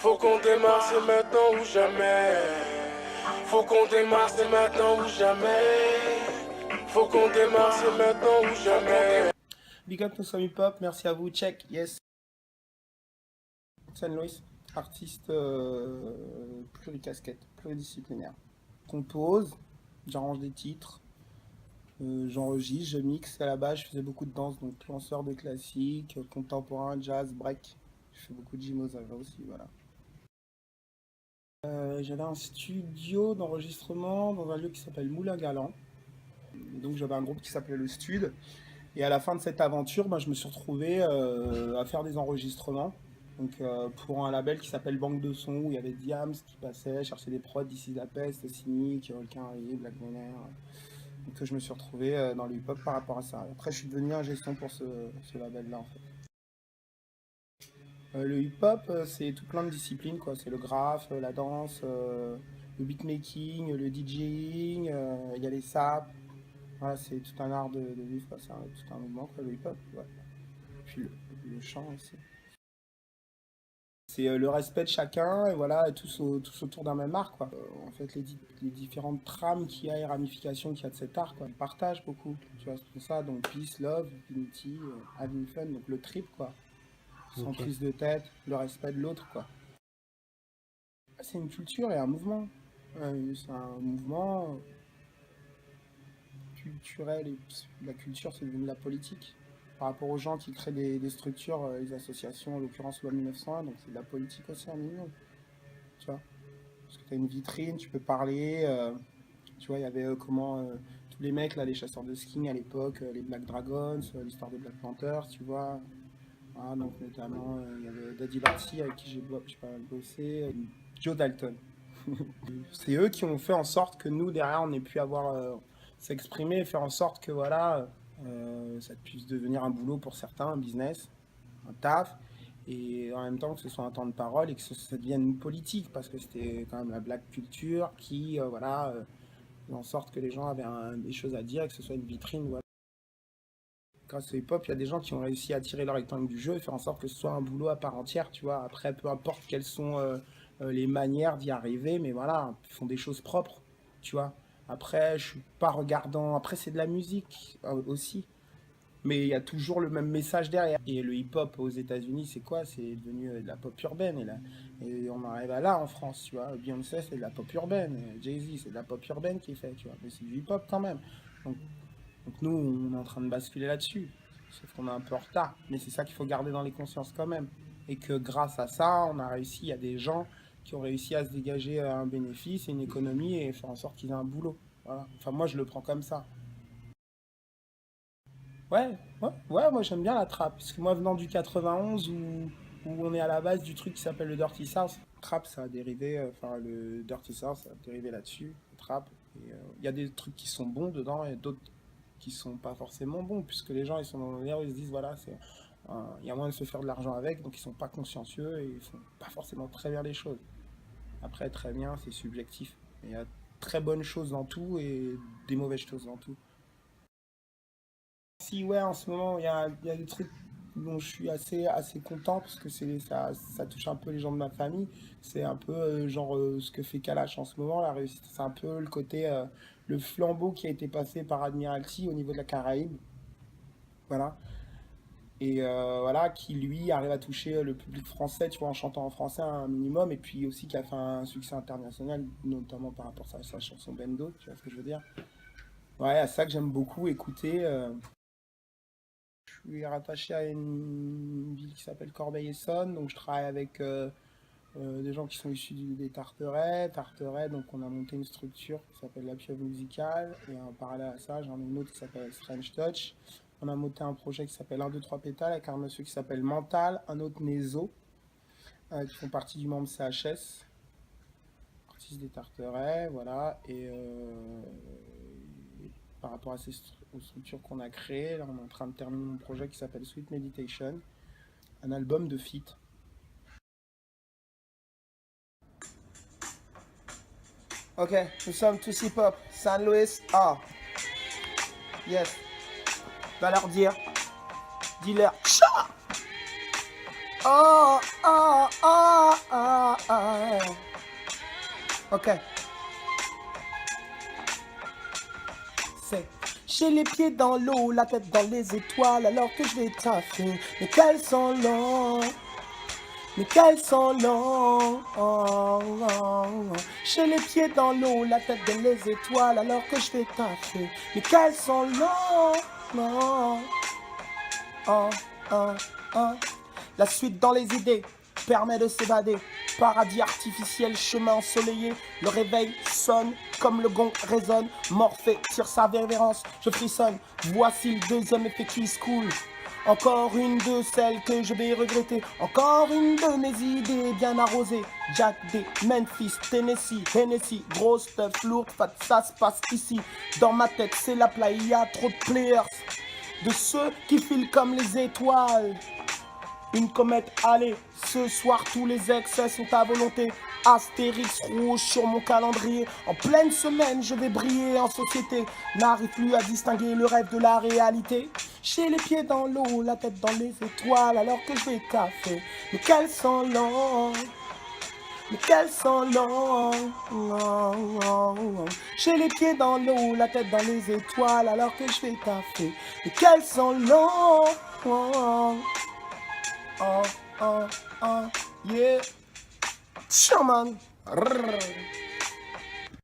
Faut qu'on démarre, c'est maintenant ou jamais. Faut qu'on démarre, c'est maintenant ou jamais. Faut qu'on démarre, c'est maintenant ou jamais. Big up, nous sommes hip-hop, merci à vous, check, yes. San Luis, artiste pluricasquette, pluridisciplinaire. Compose, j'arrange des titres, j'enregistre, je mixe. À la base, je faisais beaucoup de danse, donc lanceur de classiques, contemporain, jazz, break. Je fais beaucoup de gymnase aussi, voilà. J'avais un studio d'enregistrement dans un lieu qui s'appelle Moulin Galant. Donc j'avais un groupe qui s'appelait Le Stud. Et à la fin de cette aventure, je me suis retrouvé à faire des enregistrements. Donc pour un label qui s'appelle Banque de Sons, où il y avait Diams qui passait, chercher des prods d'ici la peste, Cynic, Volcan Harry, Black Vener. Donc je me suis retrouvé dans le hip-hop par rapport à ça. Après je suis devenu ingé son pour ce label-là en fait. Le hip-hop, c'est tout plein de disciplines, quoi. C'est le graphe, la danse, le beatmaking, le DJing, il y a les saps. Voilà, c'est tout un art de vivre, quoi. C'est tout un mouvement, quoi, le hip-hop. Ouais. Puis le chant aussi. C'est le respect de chacun, et voilà, et tous autour d'un même art, quoi. En fait, les différentes trames qu'il y a et ramifications qu'il y a de cet art, quoi. On partage beaucoup, tu vois, c'est pour ça. Donc, peace, love, unity, having fun, donc le trip, quoi. Sans prise de tête, le respect de l'autre, quoi. C'est une culture et un mouvement. C'est un mouvement culturel et la culture, c'est devenu la politique. Par rapport aux gens qui créent des structures, les associations, en l'occurrence loi 1901, donc c'est de la politique aussi un minimum. Tu vois, parce que tu as une vitrine, tu peux parler. Tu vois, il y avait tous les mecs, là, les chasseurs de skin à l'époque, les Black Dragons, l'histoire des Black Panthers, tu vois. Ah, donc notamment, il y avait Daddy Larcy avec qui j'ai pas mal bossé, Joe Dalton. C'est eux qui ont fait en sorte que nous, derrière, on ait pu avoir s'exprimer et faire en sorte que voilà, ça puisse devenir un boulot pour certains, un business, un taf, et en même temps que ce soit un temps de parole et que ça devienne une politique, parce que c'était quand même la black culture qui, voilà, fait en sorte que les gens avaient des choses à dire et que ce soit une vitrine. Voilà. Grâce au hip-hop, il y a des gens qui ont réussi à tirer leur épingle du jeu et faire en sorte que ce soit un boulot à part entière, tu vois. Après, peu importe quelles sont les manières d'y arriver, mais voilà, ils font des choses propres, tu vois. Après, je suis pas regardant. Après, c'est de la musique aussi, mais il y a toujours le même message derrière. Et le hip-hop aux États-Unis, c'est quoi? C'est devenu de la pop urbaine. Et on arrive à là en France, tu vois. Beyoncé, c'est de la pop urbaine. Jay-Z, c'est de la pop urbaine qui est fait, tu vois. Mais c'est du hip-hop quand même. Donc, donc nous, on est en train de basculer là-dessus. Sauf qu'on est un peu en retard. Mais c'est ça qu'il faut garder dans les consciences quand même. Et que grâce à ça, on a réussi, il y a des gens qui ont réussi à se dégager un bénéfice et une économie et faire en sorte qu'ils aient un boulot. Voilà. Enfin, moi, je le prends comme ça. Ouais, moi j'aime bien la trap. Parce que moi, venant du 91, où on est à la base du truc qui s'appelle le Dirty South, trap, ça a dérivé, enfin, le Dirty South, ça a dérivé là-dessus, le trap. Et il y a des trucs qui sont bons dedans et d'autres qui sont pas forcément bons, puisque les gens, ils sont dans l'air, ils se disent, voilà, il y a moyen de se faire de l'argent avec, donc ils sont pas consciencieux et ils font pas forcément très bien les choses. Après, très bien, c'est subjectif. Il y a très bonnes choses dans tout et des mauvaises choses dans tout. Si, ouais, en ce moment, il y a des trucs dont je suis assez content parce que ça touche un peu les gens de ma famille. C'est un peu genre ce que fait Kalash en ce moment, la réussite. C'est un peu le côté, le flambeau qui a été passé par Admiralty au niveau de la Caraïbe. Voilà. Et voilà, qui lui arrive à toucher le public français, tu vois, en chantant en français un minimum. Et puis aussi qui a fait un succès international, notamment par rapport à sa chanson Bendo, tu vois ce que je veux dire. Ouais, à ça que j'aime beaucoup écouter. Je suis rattaché à une ville qui s'appelle Corbeil-Essonnes, donc je travaille avec des gens qui sont issus des Tarterets. Tarterets, donc on a monté une structure qui s'appelle La Pieuvre Musicale, et en parallèle à ça, j'en ai une autre qui s'appelle Strange Touch. On a monté un projet qui s'appelle 1, 2, 3 pétales avec un monsieur qui s'appelle Mental, un autre Nézo, qui font partie du membre CHS, artiste des Tarterets, voilà, et par rapport à aux structures qu'on a créées, là on est en train de terminer mon projet qui s'appelle Sweet Meditation, un album de feat. Ok, nous sommes tous hip-hop, San Luis, yes, va leur dire, dis-leur, oh, oh, oh, oh. Ok. C'est j'ai les pieds dans l'eau, la tête dans les étoiles, alors que je vais taffer. Mais qu'elles sont longs, mais qu'elles sont longs. J'ai les pieds dans l'eau, la tête dans les étoiles, alors que je vais taffer. Mais qu'elles sont longs. Non. La suite dans les idées permet de s'évader. Paradis artificiel, chemin ensoleillé. Le réveil sonne comme le gong résonne. Morphée tire sa révérence, je frissonne. Voici le deuxième effet qui se coule. Encore une de celles que je vais regretter. Encore une de mes idées bien arrosées. Jack D, Memphis, Tennessee, Hennessy. Gros stuff, lourd, fat, ça se passe ici. Dans ma tête c'est la playa, il y a trop de players. De ceux qui filent comme les étoiles. Une comète, allez, ce soir tous les excès sont à volonté. Astérix rouge sur mon calendrier. En pleine semaine, je vais briller en société. N'arrive plus à distinguer le rêve de la réalité. J'ai les pieds dans l'eau, la tête dans les étoiles, alors que je vais taffer. Mais qu'elles sont longues, mais qu'elles sont longues. J'ai les pieds dans l'eau, la tête dans les étoiles, alors que je vais taffer. Mais qu'elles sont longues. Yeah. Sure, man.